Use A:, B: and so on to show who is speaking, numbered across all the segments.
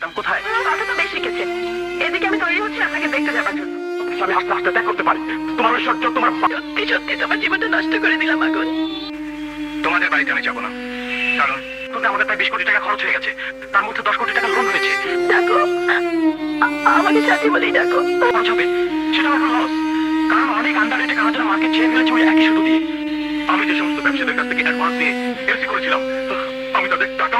A: যেতাম কোথায়?
B: কথা তো বেশ শিখেছে। এদিকে আমি তৈরি হচ্ছি আপনাকে দেখতে যাবার জন্য।
A: আমি আস্তে আস্তে ত্যাগ করতে পারি। তোমার ঐশ্বর্য, তোমার
B: সত্যি সত্যি তোমার জীবনটা নষ্ট করে দিলাম আগুন।
A: তোমাদের বাড়িতে আমি যাবো না, কারণ আমাদের প্রায় 20 কোটি টাকা খরচ হয়ে গেছে, তার মধ্যে 10 কোটি টাকা লোন হয়েছে।
B: ডাকো, আমাকে সাথী বলেই ডাকো।
A: খরচ হবে, সেটা আমার লস, কারণ অনেক আন্ডার রেটে কানাডার মার্কেট ছেড়ে ফেলেছে ওই একই শুধু দিয়ে। আমি যে সমস্ত ব্যবসায়ীদের কাছ থেকে অ্যাডভান্স নিয়ে এলসি করেছিলাম, আমি তাদের টাকা।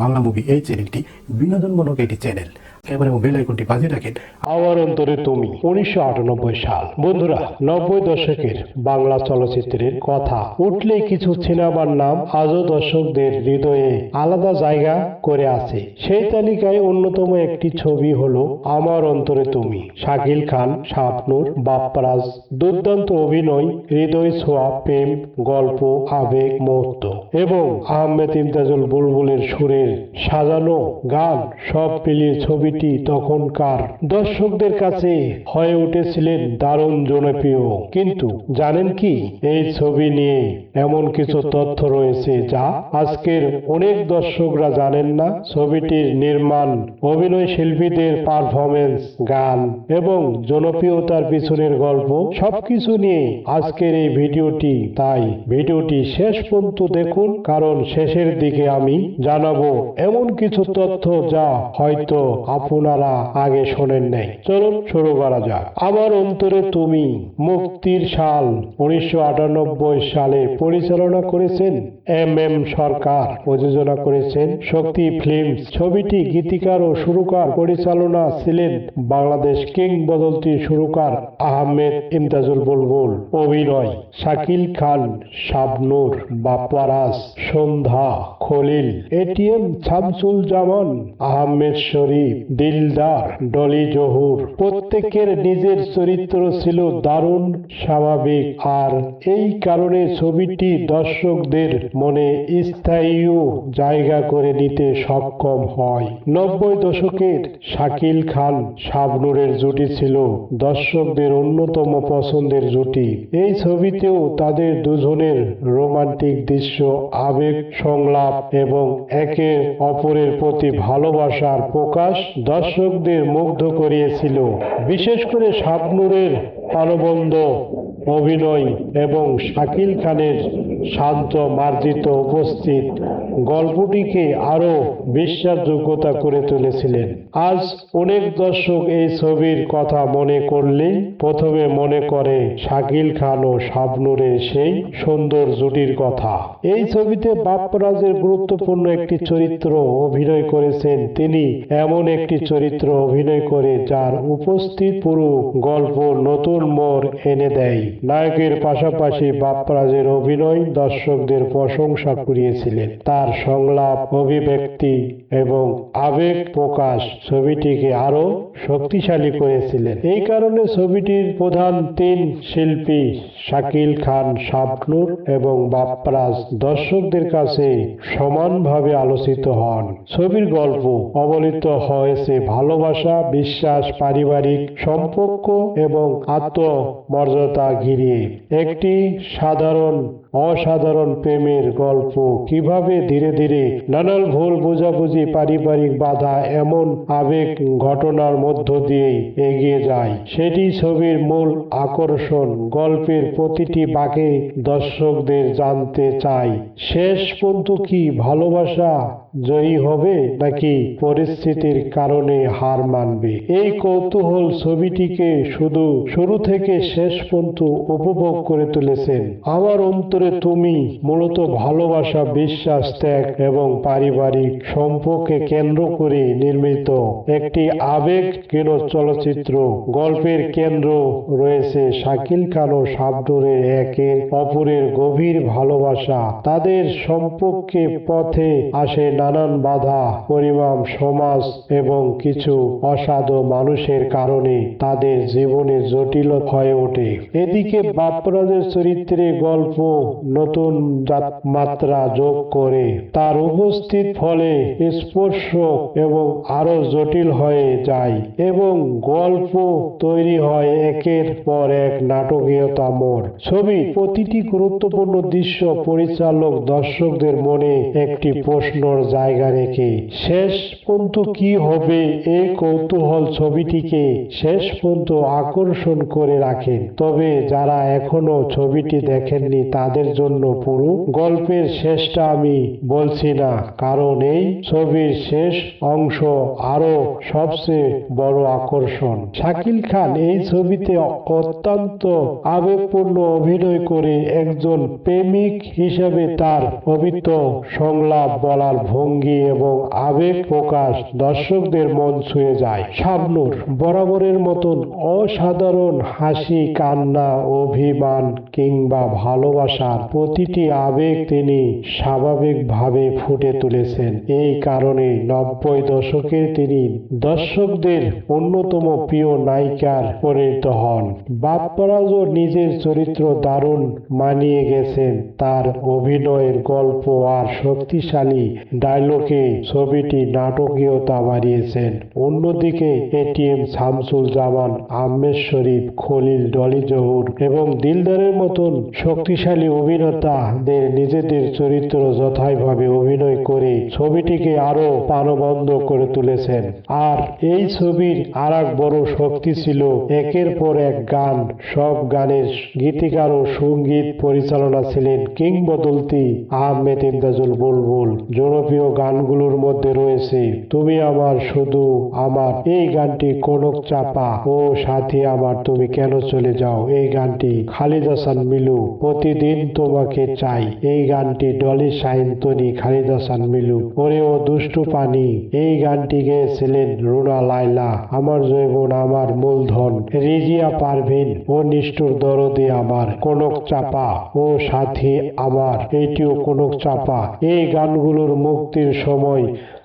C: বাংলা মুভি এই চ্যানেলটি বিনোদনমূলক একটি চ্যানেল। এবার বেল আইকনটি বাজিয়ে রাখেন।
D: আমার অন্তরে তুমি 1998 সাল। বন্ধুরা, 90 দশকের বাংলা চলচ্চিত্রের কথা উঠলেই কিছু সিনেমার নাম আজও দর্শকদের হৃদয়ে আলাদা জায়গা করে আছে। সেই তালিকায় অন্যতম একটি ছবি হলো আমার অন্তরে তুমি। শাকিল খান, শাবনূর, বাপ্পারাজ, দুর্দান্ত অভিনয়, হৃদয় ছোঁয়া প্রেম গল্প, আবেগ মুহূর্ত এবং আহমেদ ইমতাজুল বুলবুলের সুরের সাজানো গান সব মিলিয়ে ছবিটি তখনকার দর্শকদের কাছে হয়ে উঠেছিলেন দারুণ জনপ্রিয়। কিন্তু জানেন কি, এই ছবি নিয়ে এমন কিছু তথ্য রয়েছে যা আজকের অনেক দর্শকরা জানেন না। ছবিটির নির্মাণ, অভিনয় শিল্পীদের পারফরমেন্স, গান এবং জনপ্রিয়তার পিছনের গল্প সবকিছু নিয়ে আজকের এই ভিডিওটি। তাই ভিডিওটি শেষ পর্যন্ত দেখুন, কারণ শেষের দিকে আমি জানাবো এমন কিছু তথ্য যা হয়তো আপনারা আগে শোনেন নাই। চলুন শুরু করা যাক। আমার অন্তরে তুমি মুক্তির সাল 1998 সালে পরিচালনা করেছেন এম সরকার, প্রযোজনা করেছেন শক্তি ফিল্মস। ছবিটি গীতিকার ও সুরকার পরিচালনা ছিলেন বাংলাদেশ কিংবদন্তি সুরকার আহমেদ ইমতাজুল বুলবুল। অভিনয় শাকিল খান, শাবনূর, বাপ্পারাজ, সন্ধ্যা, খলিল, এটিএম শামসুল জামান, আহমেদ শরীফ, দিলদার, ডলি জহুর। প্রত্যেকের নিজের চরিত্র ছিল দারুণ স্বাভাবিক, আর এই কারণে ছবিটি দর্শকদের মনে স্থায়ী জায়গা করে নিতে সক্ষম হয়। 90 দশকের শাকিল খান শাবনূরের জুটি ছিল দর্শকদের অন্যতম পছন্দের জুটি। এই ছবিতেও তাদের দুজনের রোমান্টিক দৃশ্য, আবেগ সংলাপ এবং একে অপরের প্রতি ভালোবাসার প্রকাশ দর্শকদের মুগ্ধ করিয়েছিল। বিশেষ করে শাবনূরের প্রাণবন্ত অভিনয় এবং শাকিল খানের শান্ত মার্জিত উপস্থিত গল্পটিকে আরো বিশ্বাসযোগ্যতা করে তুলেছিলেন। আজ অনেক দর্শক এই ছবির কথা মনে করলে প্রথমে মনে করে শাকিল খান ও শাবনূরের সেই সুন্দর জুটির কথা। এই ছবিতে বাপ্পারাজের গুরুত্বপূর্ণ একটি চরিত্র অভিনয় করেছেন তিনি। এমন একটি চরিত্র অভিনয় করে যার উপস্থিত পুরো গল্প নতুন মোড় এনে দেয়। নায়কের পাশাপাশি বাপ্পারাজের অভিনয় দর্শকদের প্রশংসা কুড়িয়েছিলেন। তার সংলাপ, অভিব্যক্তি এবং আবেগ প্রকাশ ছবিটিকে আরো শক্তিশালী করেছিলেন। এই কারণে ছবিটির প্রধান তিন শিল্পী শাকিল খান, শাবনূর এবং বাপ্পারাজ দর্শকদের কাছে সমানভাবে আলোচিত হন। ছবির গল্প অবলিত হয়েছে ভালোবাসা, বিশ্বাস, পারিবারিক সম্পর্ক এবং আত্মমর্যাদা ঘিরে। একটি অসাধারণ প্রেমের গল্প কিভাবে ধীরে ধীরে নানান ভুল বোঝাবুঝি, পারিবারিক বাধা এমন আবেগ ঘটনার মধ্য দিয়ে এগিয়ে যায়, সেটি ছবির মূল আকর্ষণ। গল্পের প্রতিটি বাঁকে দর্শকদের জানতে চায় শেষ পর্যন্ত কি ভালোবাসা জয়ী হবে নাকি পরিস্থিতির কারণে হার মানবে। এই কৌতূহল ছবিটিকে শুধু শুরু থেকে শেষ পর্যন্ত উপভোগ করে তুলেছেন। আমার অন্তরে তুমি মূলত ভালোবাসা, বিশ্বাস, ত্যাগ এবং পারিবারিক সম্পর্ককে কেন্দ্র করে নির্মিত একটি আবেগঘন চলচ্চিত্র। গল্পের কেন্দ্র রয়েছে শাকিল খান ও শাবনূরের একে অপরের গভীর ভালোবাসা। তাদের সম্পর্কে পথে আসে নানান বাধা, পরিমাণ, সমাজ এবং কিছু অসাধু মানুষের কারণে তাদের জীবনে জটিল হয়ে ওঠে। এদিকে বাপ্পারাজের চরিত্রে গল্প নতুন মাত্রা যোগ করে। তার উপস্থিত ফলে স্পর্শ এবং আরো জটিল হয়ে যায় এবং গল্প তৈরি হয় একের পর এক নাটকীয়তা মোড়। ছবির প্রতিটি গুরুত্বপূর্ণ দৃশ্য পরিচালক দর্শকদের মনে একটি প্রশ্নর জায়গা রেখে শেষ পর্যন্ত কি হবে এই কৌতূহল ছবিটিকে শেষ পর্যন্ত আকর্ষণ করে রাখেন। তবে যারা এখনো ছবিটি দেখেননি তাদের জন্য পুরো গল্পের শেষটা আমি বলছি না, কারণ এই ছবির শেষ অংশ আরো সবচেয়ে বড় আকর্ষণ। শাকিল খান এই ছবিতে অত্যন্ত আবেগপূর্ণ অভিনয় করে একজন প্রেমিক হিসেবে তার পবিত্র সংলাপ বলার ভঙ্গি এবং আবেগ প্রকাশ দর্শকদের মন ছুঁয়ে যায়। শাবনূর বরাবরের মতন অসাধারণ হাসি, কান্না, অভিমান কিংবা ভালোবাসার প্রতিটি আবেগ তিনি স্বাভাবিকভাবে ফুটে তুলেছেন। এই কারণে 90 দশকের তিনি দর্শকদের অন্যতম প্রিয় নায়িকার পরিণত হন। বাপ্পারাজও নিজের চরিত্র দারুণ মানিয়ে গেছেন। তার অভিনয়ের গল্প আর শক্তিশালী ডায়লগে ছবিটি নাটকীয়তা বাড়িয়েছেন। অন্যদিকে এটিএম শামসুল জামান, আহমেদ শরীফ, খলিল, ডলি জহুর এবং দিলদারের মতন শক্তিশালী অভিনেতাদের নিজেদের চরিত্র যথাযথভাবে অভিনয় করে ছবিটিকে আরো প্রাণবন্ত করে তুলেছেন। আর এই ছবির আরেক বড় শক্তি ছিল একের পর এক গান। সব গানের গীতিকার ও সঙ্গীত পরিচালনা ছিলেন কিংবদন্তি আহমেদ ইমতাজুল বুলবুল। জনপ্রিয় গানগুলোর মধ্যে রয়েছে তুমি আমার, শুধু আমার, এই গানটি কনক চাপা ও সাথী আমার, তুমি কেন চলে যাও এই গানটি খালিদ হাসান মিলু, প্রতিদিন তোমাকে চাই এই গানটি ডলি সাইন্তনি, খালিদ হাসান মিলু, ওরে ও দুষ্টু পানি এই গানটি গেয়েছিলেন রুনা লায়লা, আমার জৈবন আমার মূলধন, রিজিয়া পারভিন ও নিষ্ঠুর দরদে আমার, কনক চাপা ও সাথী আমার, এইটিও কনক চাপা। এই গানগুলোর মুক্তির সময়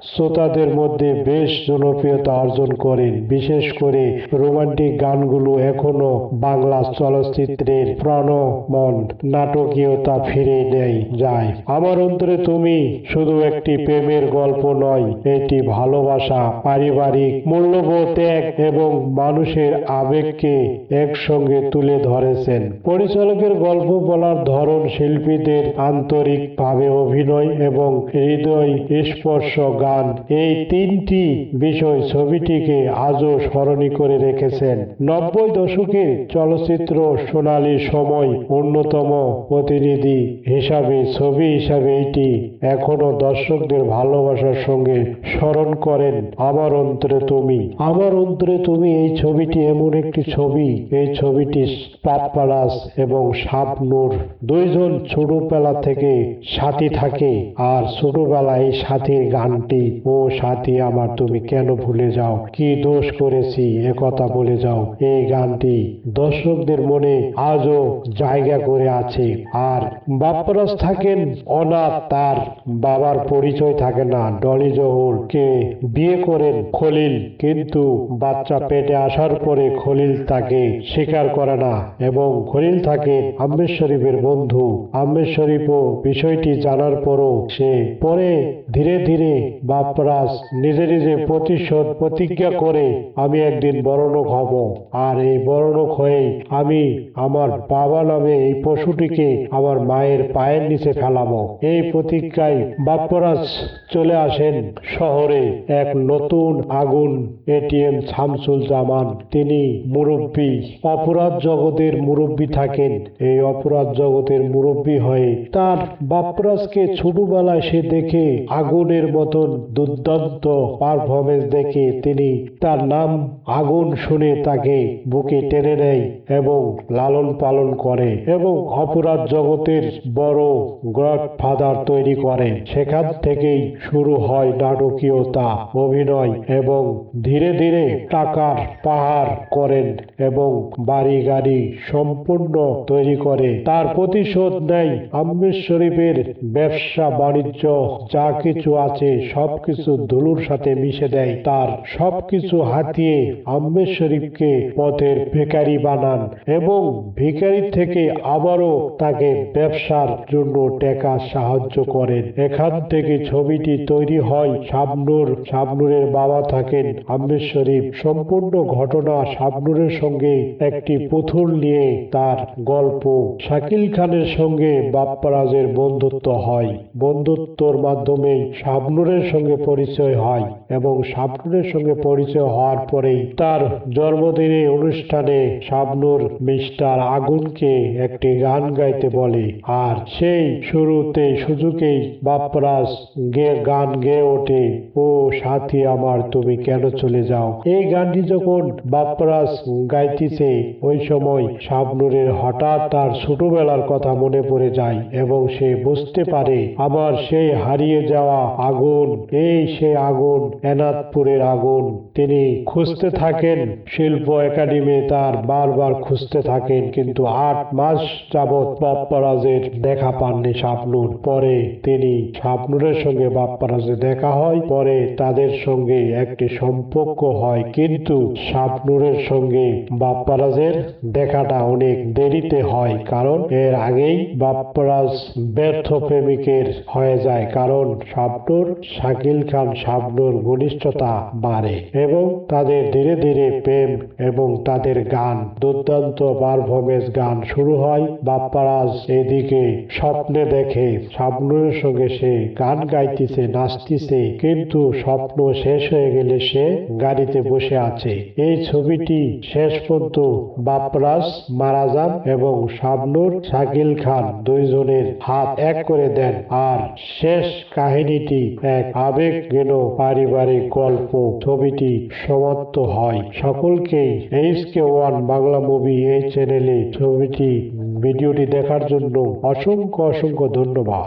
D: শ্রোতাদের মধ্যে বেশ জনপ্রিয়তা অর্জন করেন। বিশেষ করে রোমান্টিক গানগুলো এখনো বাংলা চলচ্চিত্রের প্রাণমন নাটকীয়তা ফিরে নেয় যায়। আমার অন্তরে তুমি শুধু একটি প্রেমের গল্প নয়, এটি ভালোবাসা, পারিবারিক মূল্যবোধ, ত্যাগ এবং মানুষের আবেগকে একসঙ্গে তুলে ধরেছেন। পরিচালকের গল্প বলার ধরন, শিল্পীদের আন্তরিকভাবে অভিনয় এবং হৃদয় স্পর্শ গান, এই তিনটি বিষয় ছবিটিকে আজও স্মরণীয় করে রেখেছেন। 90 দশকের চলচ্চিত্র সোনালী সময় অন্যতম প্রতিনিধি হিসাবে ছবি হিসাবে এটি এখনো দর্শকদের ভালোবাসার সঙ্গে স্মরণ করেন। আমার অন্তরে তুমি, আমার অন্তরে তুমি এই ছবিটি এমন একটি ছবি, এই ছবিটি বাপ্পারাজ এবং শাবনূর দুইজন ছোটবেলা থেকে সাথী থাকে, আর ছোটবেলায় এই সাথীর গানটি ও সাথী আমার, তুমি কেন ভুলে যাও, কি দোষ করেছি একথা বলে যাও, এই গানটি দর্শকদের মনে আজও জায়গা করে আছে। আর বাপ্পারাজ থাকেন অনাথ, তার বাবার পরিচয় থাকে না। ডলি জহুর কে বিয়ে করেন খলিল, কিন্তু বাচ্চা পেটে আসার পরে খলিল তাকে স্বীকার করে না এবং খলিল থাকে আহমেদ শরীফের বন্ধু। আহমেদ শরীফও বিষয়টি জানার পরও সে পরে ধীরে ধীরে বাপ্পারাজ নিজে নিজে প্রতিজ্ঞা করে আমি একদিন বড়লোক হব, আর এই বড়লোক হয়ে আমি আমার বাবা নামে এই পশুটিকে আমার মায়ের পায়ের নিচে ফেলাবো। এই প্রতিজ্ঞায় বাপ্পারাজ চলে আসেন শহরে। এক নতুন আগুন এটিএম শামসুল জামান, তিনি মুরব্বী, অপরাধ জগতের মুরব্বী থাকেন। এই অপরাধ জগতের মুরব্বী হয়ে তার বাপ্পারাজকে ছোটবেলায় সে দেখে আগুনের মতন দুর্দান্ত পারফরমেন্স দেখে তিনি তার নাম আগুন শুনে তাকে বুকে টেনে নেয় এবং লালন পালন করে এবং অপরাধ জগতের বড় গডফাদার তৈরি করে। সেখান থেকেই শুরু হয় নাটকীয়তা, অভিনয় এবং ধীরে ধীরে টাকার পাহাড় করেন এবং বাড়ি গাড়ি সম্পূর্ণ তৈরি করে। তার প্রতিশোধ নেয় আহমেদ শরীফের ব্যবসা বাণিজ্য যা কিছু আছে সব সবকিছু দুলুর সাথে মিশে দেয়, তার সবকিছু হাতিয়ে আহমেদ শরীফকে পথের ভিখারি বানান এবং ভিখারি থেকে আবারও তাকে ব্যবসার জন্য টাকা সাহায্য করেন। এখান থেকে ছবিটি তৈরি হয়। শাবনূরের বাবা থাকেন আহমেদ শরীফ। সম্পূর্ণ ঘটনা শাবনূরের সঙ্গে একটি পুতুল নিয়ে তার গল্প। শাকিল খানের সঙ্গে বাপ্পারাজের বন্ধুত্ব হয়। বন্ধুত্বর মাধ্যমে শাবনূরের সঙ্গে পরিচয় হয় এবং শাবনূরের সঙ্গে পরিচয় হওয়ার পরেই তার জন্মদিনের অনুষ্ঠানে শাবনূর মিস্টার আগুনকে একটি গান গাইতে বলে, আর সেই শুরুতেই সুযোগেই বাপ্পারাজ গান গেয়ে ওঠে, ও সাথী আমার তুমি কেন চলে যাও। এই গানটি যখন বাপ্পারাজ গাইতেছে ওই সময় শাবনূরের হঠাৎ তার ছোটবেলার কথা মনে পড়ে যায় এবং সে বুঝতে পারে আমার সেই হারিয়ে যাওয়া আগুন, এই সেই আগুন, এনাদপুরের আগুন। তিনি খুঁজতে থাকেন, শিল্প একাডেমি তার বারবার খুঁজতে থাকেন, কিন্তু 8 মাস যাবৎ বাপ্পারাজের দেখা পাননি শাবনূর। পরে তিনি শাবনূরের সঙ্গে বাপ্পারাজের দেখা হয়, পরে তাদের সঙ্গে একটি সম্পর্ক হয়, কিন্তু শাবনূরের সঙ্গে বাপ্পারাজের দেখাটা অনেক দেরিতে হয়, কারণ এর আগেই বাপ্পারাজ ব্যর্থ প্রেমিকের হয়ে যায়, কারণ শাবনূর শাকিল খান শাবনূর ঘনিষ্ঠতা বাড়ে এবং তাদের ধীরে ধীরে প্রেম এবং তাদের গান, দুর্দান্ত পারফরমেন্স গান শুরু হয়। বাপ্পারাজ এদিকে স্বপ্নে দেখে শাবনূরের সঙ্গে সে গান গাইতেছে, নাচতেছে, কিন্তু স্বপ্ন শেষ হয়ে গেলে সে গাড়িতে বসে আছে। এই ছবিটি শেষ পর্যন্ত বাপ্পারাজ মারা যান এবং শাবনূর শাকিল খান দুইজনের হাত এক করে দেন, আর শেষ কাহিনীটি এক আবেগঘন পারিবারিক গল্প। ছবিটি সমাপ্ত হয়। সকলকেই HK1 বাংলা মুভি এই চ্যানেলে ভিডিওটি দেখার জন্য অসংখ্য ধন্যবাদ।